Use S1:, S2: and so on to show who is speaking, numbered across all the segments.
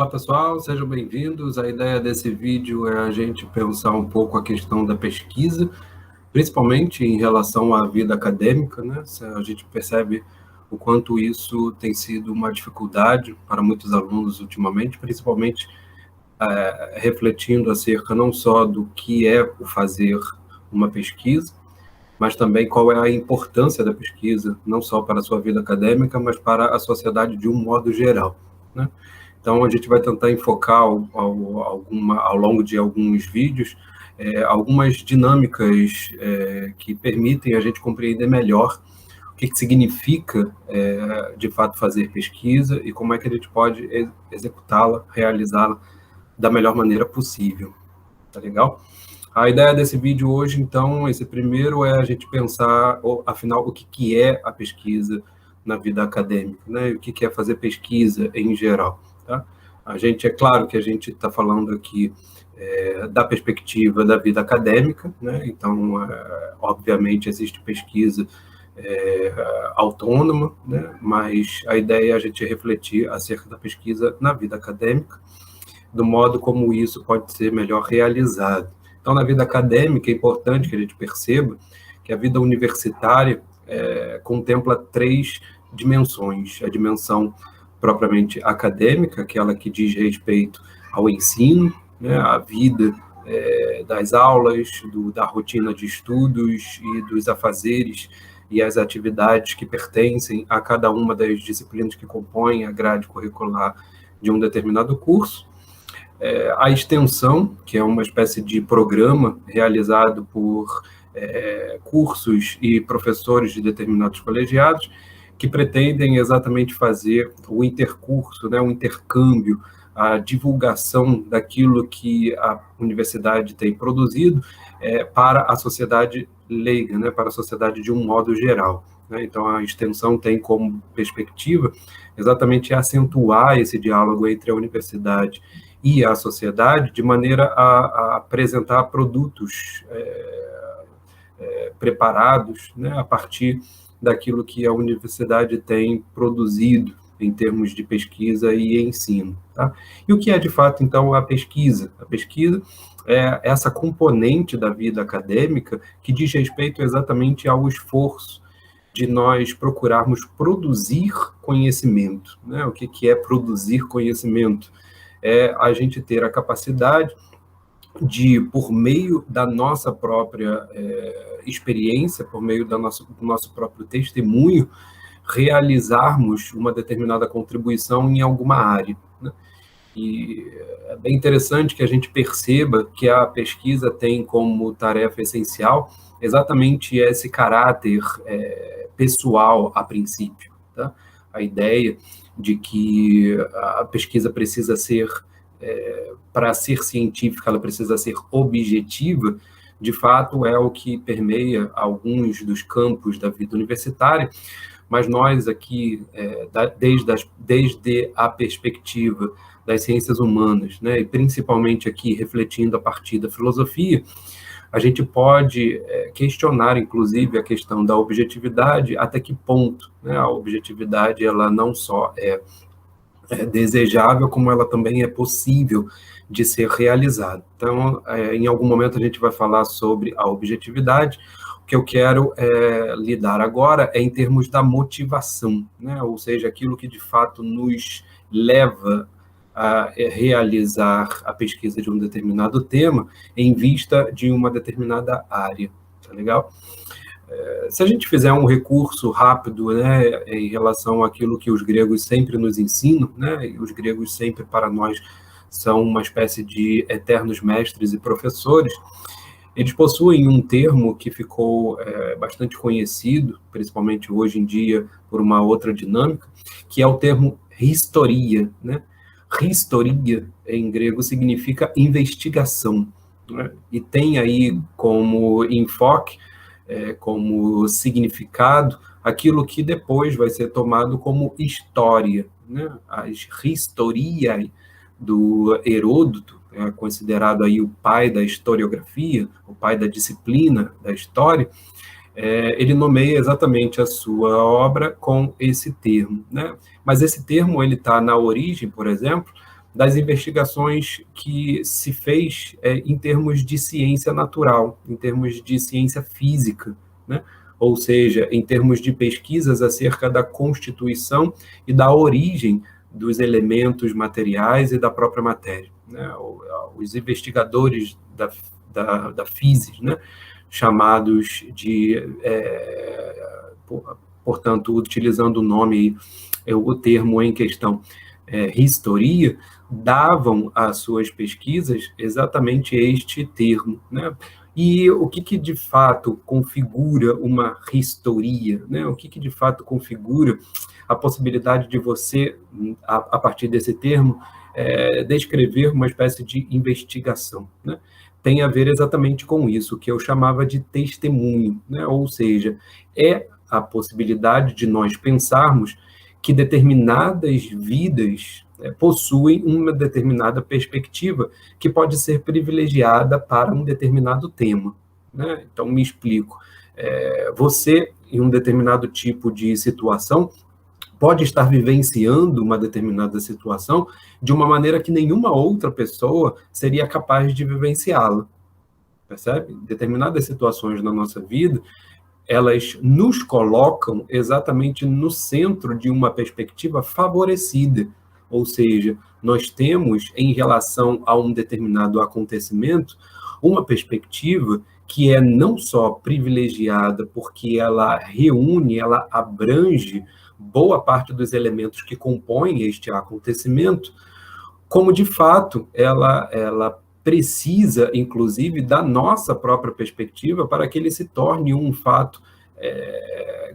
S1: Olá pessoal, sejam bem-vindos. A ideia desse vídeo é a gente pensar um pouco a questão da pesquisa, principalmente em relação à vida acadêmica, né? A gente percebe o quanto isso tem sido uma dificuldade para muitos alunos ultimamente, principalmente refletindo acerca não só do que é o fazer uma pesquisa, mas também qual é a importância da pesquisa, não só para a sua vida acadêmica, mas para a sociedade de um modo geral, né? Então, a gente vai tentar enfocar ao longo de alguns vídeos algumas dinâmicas que permitem a gente compreender melhor o que significa, de fato, fazer pesquisa e como é que a gente pode executá-la, realizá-la da melhor maneira possível. Tá legal? A ideia desse vídeo hoje, então, esse primeiro é a gente pensar, afinal, o que é a pesquisa na vida acadêmica, né? E o que é fazer pesquisa em geral, tá? É claro que a gente está falando aqui da perspectiva da vida acadêmica, né? Então, obviamente, existe pesquisa autônoma, né? Mas a ideia é a gente refletir acerca da pesquisa na vida acadêmica, do modo como isso pode ser melhor realizado. Então, na vida acadêmica, é importante que a gente perceba que a vida universitária contempla 3 dimensões. A dimensão propriamente acadêmica, aquela que diz respeito ao ensino, né, à vida das aulas, da rotina de estudos e dos afazeres e as atividades que pertencem a cada uma das disciplinas que compõem a grade curricular de um determinado curso. A extensão, que é uma espécie de programa realizado por cursos e professores de determinados colegiados, que pretendem exatamente fazer o intercurso, né, o intercâmbio, a divulgação daquilo que a universidade tem produzido para a sociedade leiga, né, para a sociedade de um modo geral. Né? Então, a extensão tem como perspectiva exatamente acentuar esse diálogo entre a universidade e a sociedade, de maneira a apresentar produtos preparados, né, a partir daquilo que a universidade tem produzido em termos de pesquisa e ensino. Tá? E o que é, de fato, então, a pesquisa? A pesquisa é essa componente da vida acadêmica que diz respeito exatamente ao esforço de nós procurarmos produzir conhecimento. Né? O que é produzir conhecimento? É a gente ter a capacidade de, por meio da nossa própria experiência, por meio do nosso próprio testemunho, realizarmos uma determinada contribuição em alguma área. Né? E é bem interessante que a gente perceba que a pesquisa tem como tarefa essencial exatamente esse caráter pessoal a princípio. Tá? A ideia de que a pesquisa precisa ser, para ser científica, ela precisa ser objetiva, de fato é o que permeia alguns dos campos da vida universitária, mas nós aqui, desde a perspectiva das ciências humanas, né, e principalmente aqui refletindo a partir da filosofia, a gente pode questionar, inclusive, a questão da objetividade, até que ponto, né, a objetividade ela não só é desejável, como ela também é possível de ser realizada. Então, em algum momento a gente vai falar sobre a objetividade. O que eu quero lidar agora é em termos da motivação, né? Ou seja, aquilo que de fato nos leva a realizar a pesquisa de um determinado tema em vista de uma determinada área, tá legal? Se a gente fizer um recurso rápido, né, em relação àquilo que os gregos sempre nos ensinam, né, e os gregos sempre para nós são uma espécie de eternos mestres e professores, eles possuem um termo que ficou bastante conhecido, principalmente hoje em dia, por uma outra dinâmica, que é o termo historia, né? Historia, em grego, significa investigação, né? E tem aí como enfoque, como significado, aquilo que depois vai ser tomado como história, né? As historiae do Heródoto, considerado aí o pai da historiografia, o pai da disciplina da história, ele nomeia exatamente a sua obra com esse termo, né? Mas esse termo ele está na origem, por exemplo, das investigações que se fez em termos de ciência natural, em termos de ciência física, né? Ou seja, em termos de pesquisas acerca da constituição e da origem dos elementos materiais e da própria matéria, né? Os investigadores da física, né? Chamados de, portanto, utilizando o nome, o termo em questão, historia, davam às suas pesquisas exatamente este termo, né? E o que de fato configura uma historia, né? O que de fato configura a possibilidade de você, a partir desse termo, descrever uma espécie de investigação, né? Tem a ver exatamente com isso, que eu chamava de testemunho, né? Ou seja, é a possibilidade de nós pensarmos que determinadas vidas possuem uma determinada perspectiva que pode ser privilegiada para um determinado tema, né? Então, me explico. Você, em um determinado tipo de situação, pode estar vivenciando uma determinada situação de uma maneira que nenhuma outra pessoa seria capaz de vivenciá-la, percebe? Determinadas situações na nossa vida, elas nos colocam exatamente no centro de uma perspectiva favorecida, ou seja, nós temos, em relação a um determinado acontecimento, uma perspectiva que é não só privilegiada porque ela reúne, ela abrange boa parte dos elementos que compõem este acontecimento, como, de fato, ela precisa, inclusive, da nossa própria perspectiva para que ele se torne um fato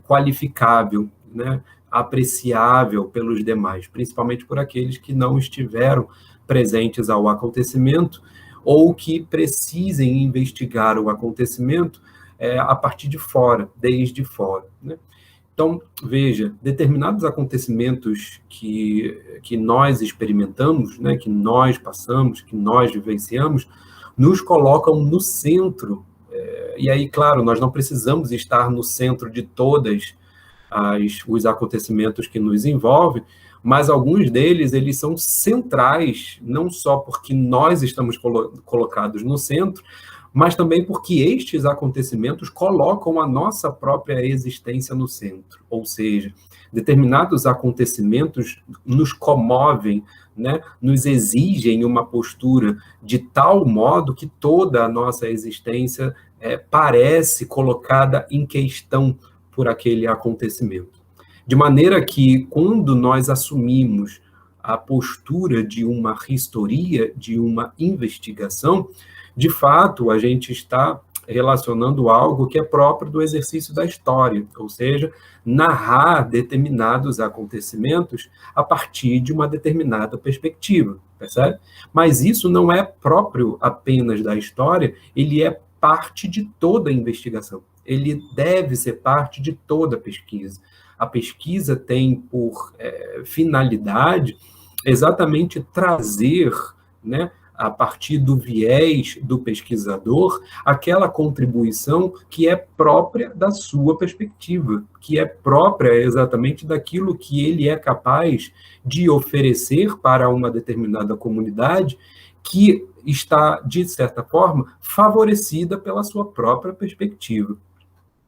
S1: qualificável, né, apreciável pelos demais, principalmente por aqueles que não estiveram presentes ao acontecimento ou que precisem investigar o acontecimento a partir de fora, desde fora, né? Então, veja, determinados acontecimentos que nós experimentamos, né, que nós passamos, que nós vivenciamos, nos colocam no centro. E aí, claro, nós não precisamos estar no centro de todos os acontecimentos que nos envolvem, mas alguns deles, eles são centrais, não só porque nós estamos colocados no centro, mas também porque estes acontecimentos colocam a nossa própria existência no centro, ou seja, determinados acontecimentos nos comovem, né, nos exigem uma postura de tal modo que toda a nossa existência parece colocada em questão por aquele acontecimento. De maneira que, quando nós assumimos a postura de uma historia, de uma investigação, de fato, a gente está relacionando algo que é próprio do exercício da história, ou seja, narrar determinados acontecimentos a partir de uma determinada perspectiva, percebe? Mas isso não é próprio apenas da história, ele é parte de toda a investigação, ele deve ser parte de toda a pesquisa. A pesquisa tem por finalidade exatamente trazer, né, a partir do viés do pesquisador, aquela contribuição que é própria da sua perspectiva, que é própria exatamente daquilo que ele é capaz de oferecer para uma determinada comunidade que está, de certa forma, favorecida pela sua própria perspectiva.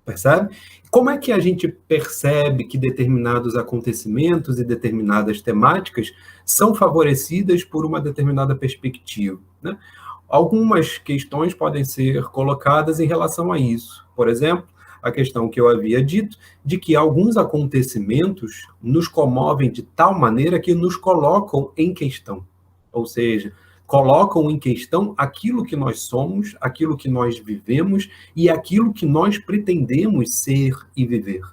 S1: Percebe? Como é que a gente percebe que determinados acontecimentos e determinadas temáticas são favorecidas por uma determinada perspectiva, né? Algumas questões podem ser colocadas em relação a isso. Por exemplo, a questão que eu havia dito de que alguns acontecimentos nos comovem de tal maneira que nos colocam em questão. Ou seja, colocam em questão aquilo que nós somos, aquilo que nós vivemos e aquilo que nós pretendemos ser e viver.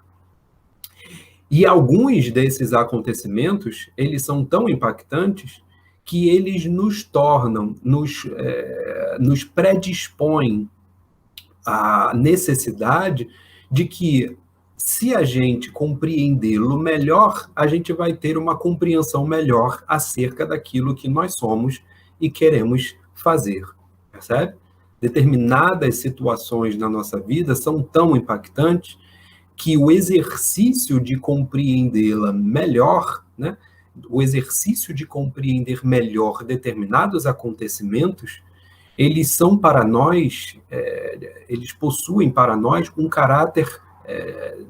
S1: E alguns desses acontecimentos, eles são tão impactantes que eles nos tornam, nos predispõem à necessidade de que, se a gente compreendê-lo melhor, a gente vai ter uma compreensão melhor acerca daquilo que nós somos e queremos fazer, percebe? Determinadas situações na nossa vida são tão impactantes que o exercício de compreendê-la melhor, né, o exercício de compreender melhor determinados acontecimentos, eles são para nós, eles possuem para nós um caráter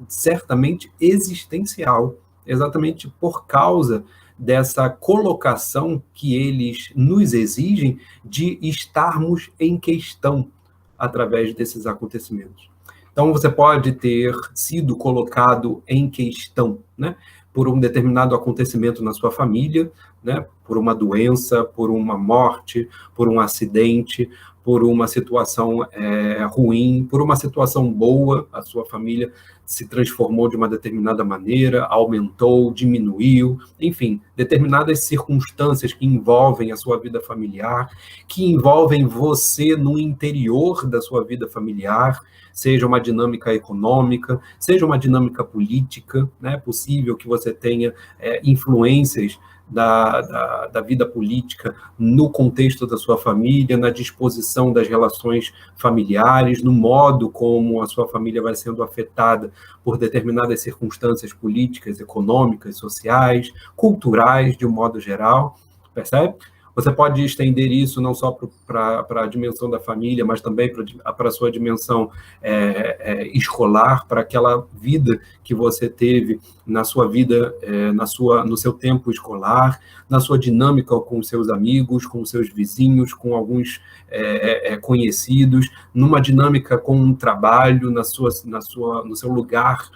S1: certamente existencial, exatamente por causa dessa colocação que eles nos exigem de estarmos em questão através desses acontecimentos. Então, você pode ter sido colocado em questão, né, por um determinado acontecimento na sua família, né, por uma doença, por uma morte, por um acidente, por uma situação ruim, por uma situação boa, a sua família se transformou de uma determinada maneira, aumentou, diminuiu, enfim, determinadas circunstâncias que envolvem a sua vida familiar, que envolvem você no interior da sua vida familiar, seja uma dinâmica econômica, seja uma dinâmica política, né? É possível que você tenha influências da vida política no contexto da sua família, na disposição das relações familiares, no modo como a sua família vai sendo afetada por determinadas circunstâncias políticas, econômicas, sociais, culturais, de um modo geral, percebe? Você pode estender isso não só para a dimensão da família, mas também para a sua dimensão escolar, para aquela vida que você teve na sua vida, no seu tempo escolar, na sua dinâmica com seus amigos, com seus vizinhos, com alguns conhecidos, numa dinâmica com um trabalho, no seu lugar,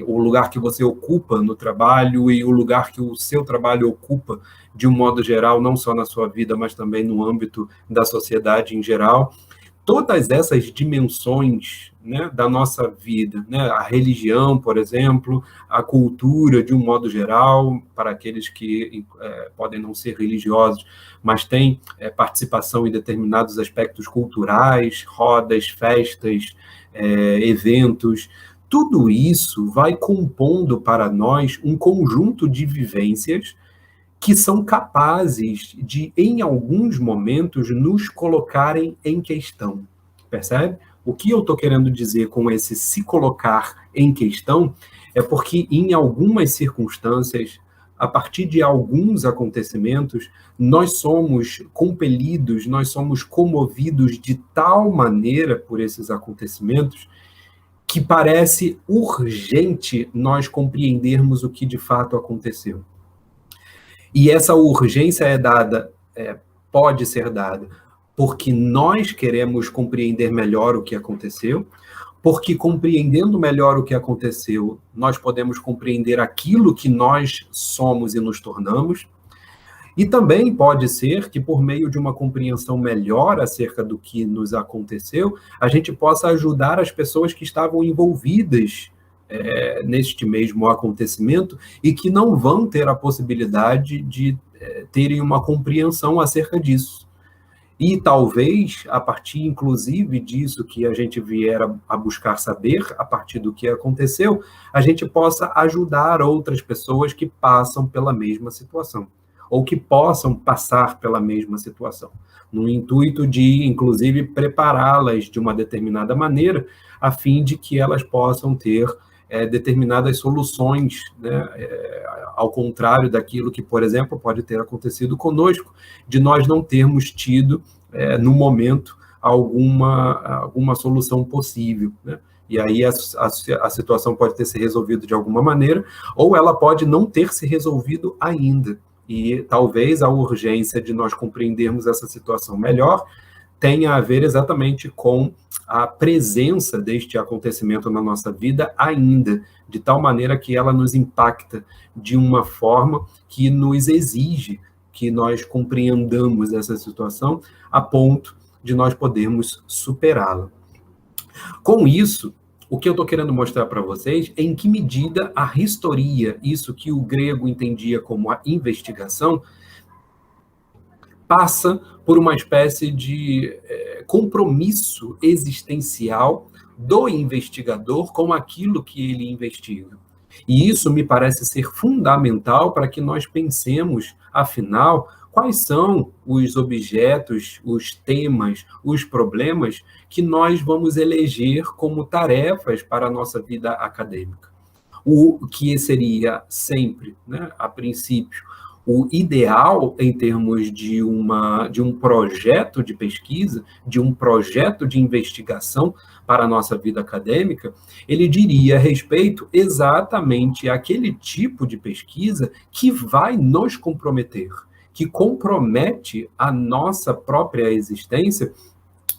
S1: o lugar que você ocupa no trabalho e o lugar que o seu trabalho ocupa, de um modo geral, não só na sua vida, mas também no âmbito da sociedade em geral. Todas essas dimensões, né, da nossa vida, né, a religião, por exemplo, a cultura, de um modo geral, para aqueles que podem não ser religiosos, mas têm participação em determinados aspectos culturais, rodas, festas, eventos. Tudo isso vai compondo para nós um conjunto de vivências que são capazes de, em alguns momentos, nos colocarem em questão, percebe? O que eu estou querendo dizer com esse se colocar em questão é porque, em algumas circunstâncias, a partir de alguns acontecimentos, nós somos compelidos, nós somos comovidos de tal maneira por esses acontecimentos que parece urgente nós compreendermos o que de fato aconteceu. E essa urgência pode ser dada porque nós queremos compreender melhor o que aconteceu, porque compreendendo melhor o que aconteceu, nós podemos compreender aquilo que nós somos e nos tornamos, e também pode ser que, por meio de uma compreensão melhor acerca do que nos aconteceu, a gente possa ajudar as pessoas que estavam envolvidas neste mesmo acontecimento e que não vão ter a possibilidade de terem uma compreensão acerca disso. E talvez, a partir, inclusive, disso que a gente vier a buscar saber, a partir do que aconteceu, a gente possa ajudar outras pessoas que passam pela mesma situação, ou que possam passar pela mesma situação, no intuito de, inclusive, prepará-las de uma determinada maneira, a fim de que elas possam ter determinadas soluções, né, ao contrário daquilo que, por exemplo, pode ter acontecido conosco, de nós não termos tido, no momento, alguma solução possível, né? E aí a situação pode ter se resolvido de alguma maneira, ou ela pode não ter se resolvido ainda. E talvez a urgência de nós compreendermos essa situação melhor tenha a ver exatamente com a presença deste acontecimento na nossa vida ainda, de tal maneira que ela nos impacta de uma forma que nos exige que nós compreendamos essa situação a ponto de nós podermos superá-la. Com isso, o que eu estou querendo mostrar para vocês é em que medida a historia, isso que o grego entendia como a investigação, passa por uma espécie de compromisso existencial do investigador com aquilo que ele investiga. E isso me parece ser fundamental para que nós pensemos, afinal, quais são os objetos, os temas, os problemas que nós vamos eleger como tarefas para a nossa vida acadêmica. O que seria sempre, né, a princípio, O ideal, em termos de um projeto de pesquisa, de um projeto de investigação para a nossa vida acadêmica, ele diria respeito exatamente àquele tipo de pesquisa que vai nos comprometer, que compromete a nossa própria existência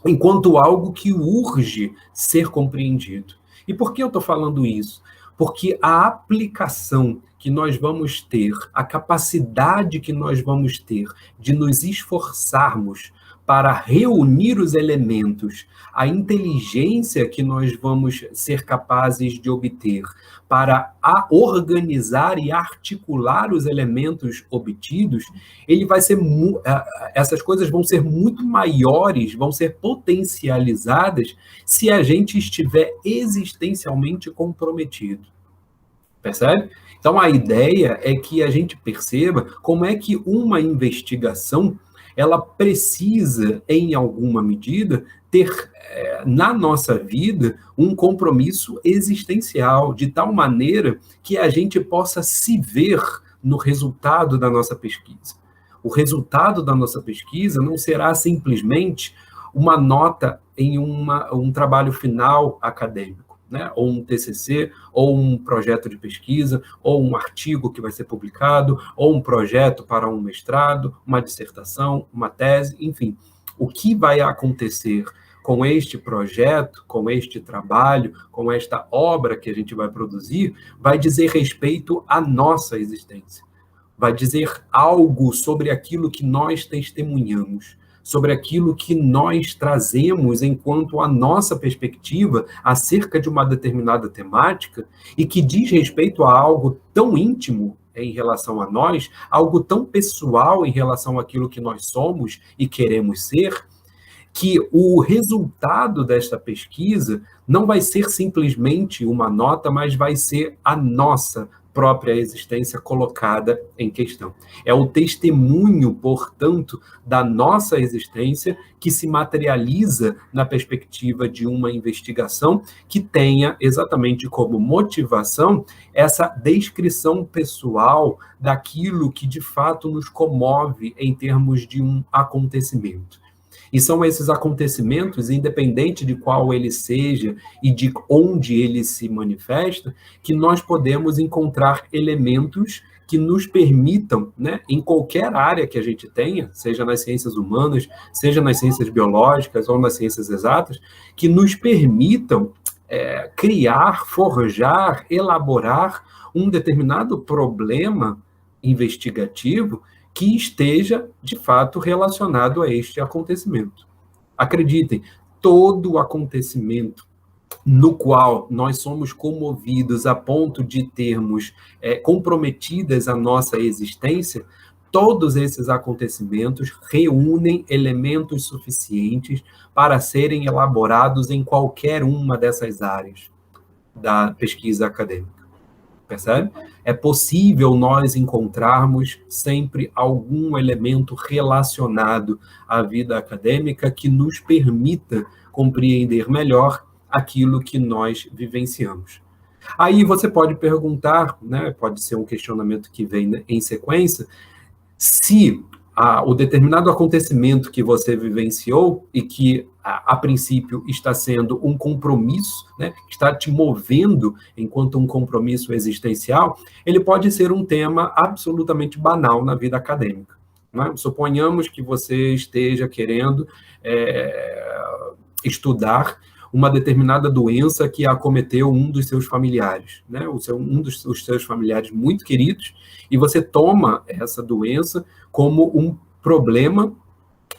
S1: enquanto algo que urge ser compreendido. E por que eu estou falando isso? Porque a aplicação que nós vamos ter, a capacidade que nós vamos ter de nos esforçarmos para reunir os elementos, a inteligência que nós vamos ser capazes de obter para organizar e articular os elementos obtidos, ele vai ser essas coisas vão ser muito maiores, vão ser potencializadas se a gente estiver existencialmente comprometido. Percebe? Então, a ideia é que a gente perceba como é que uma investigação ela precisa, em alguma medida, ter na nossa vida um compromisso existencial, de tal maneira que a gente possa se ver no resultado da nossa pesquisa. O resultado da nossa pesquisa não será simplesmente uma nota em um trabalho final acadêmico, né? Ou um TCC, ou um projeto de pesquisa, ou um artigo que vai ser publicado, ou um projeto para um mestrado, uma dissertação, uma tese, enfim. O que vai acontecer com este projeto, com este trabalho, com esta obra que a gente vai produzir, vai dizer respeito à nossa existência. Vai dizer algo sobre aquilo que nós testemunhamos, sobre aquilo que nós trazemos enquanto a nossa perspectiva acerca de uma determinada temática e que diz respeito a algo tão íntimo em relação a nós, algo tão pessoal em relação àquilo que nós somos e queremos ser, que o resultado desta pesquisa não vai ser simplesmente uma nota, mas vai ser a nossa própria existência colocada em questão. É o testemunho, portanto, da nossa existência que se materializa na perspectiva de uma investigação que tenha exatamente como motivação essa descrição pessoal daquilo que de fato nos comove em termos de um acontecimento. E são esses acontecimentos, independente de qual ele seja e de onde ele se manifesta, que nós podemos encontrar elementos que nos permitam, né, em qualquer área que a gente tenha, seja nas ciências humanas, seja nas ciências biológicas ou nas ciências exatas, que nos permitam criar, forjar, elaborar um determinado problema investigativo que esteja, de fato, relacionado a este acontecimento. Acreditem, todo acontecimento no qual nós somos comovidos a ponto de termos comprometidas a nossa existência, todos esses acontecimentos reúnem elementos suficientes para serem elaborados em qualquer uma dessas áreas da pesquisa acadêmica. Percebe? É possível nós encontrarmos sempre algum elemento relacionado à vida acadêmica que nos permita compreender melhor aquilo que nós vivenciamos. Aí você pode perguntar, né, pode ser um questionamento que vem em sequência, se o determinado acontecimento que você vivenciou e que, a princípio, está sendo um compromisso, né, está te movendo enquanto um compromisso existencial, ele pode ser um tema absolutamente banal na vida acadêmica. Né? Suponhamos que você esteja querendo estudar uma determinada doença que acometeu um dos seus familiares, né? Um dos seus familiares muito queridos, e você toma essa doença como um problema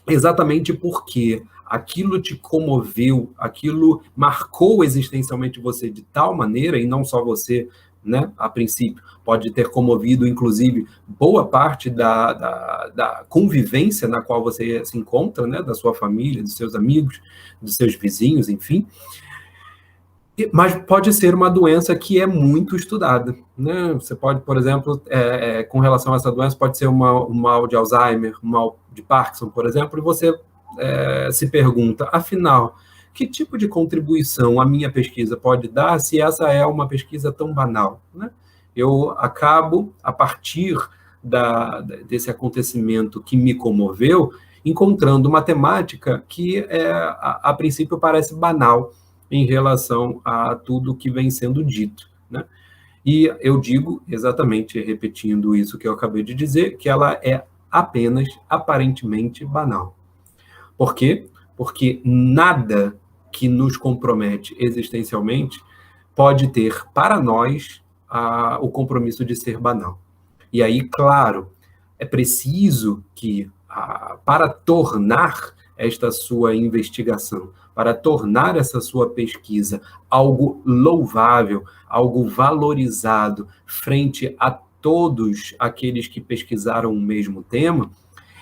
S1: exatamente porque aquilo te comoveu, aquilo marcou existencialmente você de tal maneira, e não só você, né, a princípio, pode ter comovido, inclusive, boa parte da convivência na qual você se encontra, né, da sua família, dos seus amigos, dos seus vizinhos, enfim. Mas pode ser uma doença que é muito estudada, né? Você pode, por exemplo, com relação a essa doença, pode ser um mal de Alzheimer, um mal de Parkinson, por exemplo, e você se pergunta, afinal, que tipo de contribuição a minha pesquisa pode dar se essa é uma pesquisa tão banal, né? Eu acabo, a partir desse acontecimento que me comoveu, encontrando uma temática que, a princípio, parece banal em relação a tudo que vem sendo dito, né? E eu digo, exatamente repetindo isso que eu acabei de dizer, que ela é apenas aparentemente banal. Por quê? Porque nada que nos compromete existencialmente pode ter para nós o compromisso de ser banal. E aí, claro, é preciso que, para tornar esta sua investigação, para tornar essa sua pesquisa algo louvável, algo valorizado frente a todos aqueles que pesquisaram o mesmo tema,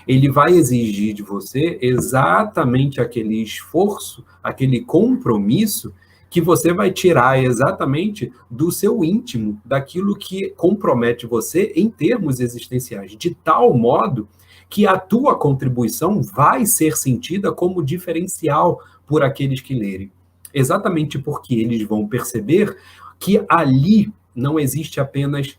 S1: ele vai exigir de você exatamente aquele esforço, aquele compromisso que você vai tirar exatamente do seu íntimo, daquilo que compromete você em termos existenciais, de tal modo que a tua contribuição vai ser sentida como diferencial por aqueles que lerem. Exatamente porque eles vão perceber que ali não existe apenas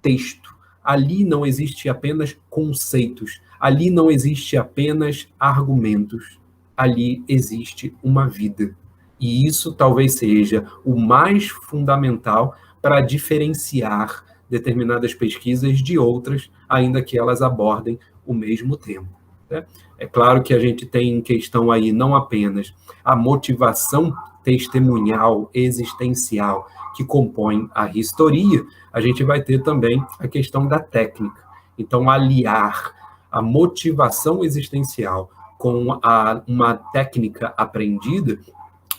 S1: texto, ali não existe apenas conceitos, ali não existe apenas argumentos, ali existe uma vida. E isso talvez seja o mais fundamental para diferenciar determinadas pesquisas de outras, ainda que elas abordem o mesmo tema, né? É claro que a gente tem em questão aí não apenas a motivação testemunhal, existencial, que compõe a historia, a gente vai ter também a questão da técnica. Então, aliar a motivação existencial com uma técnica aprendida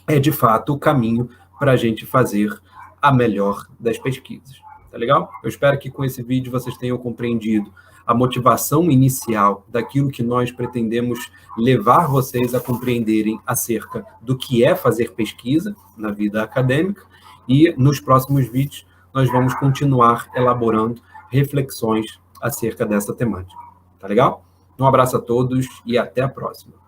S1: é, de fato, o caminho para a gente fazer a melhor das pesquisas. Tá legal? Eu espero que com esse vídeo vocês tenham compreendido a motivação inicial daquilo que nós pretendemos levar vocês a compreenderem acerca do que é fazer pesquisa na vida acadêmica, e nos próximos vídeos nós vamos continuar elaborando reflexões acerca dessa temática. Tá legal? Um abraço a todos e até a próxima.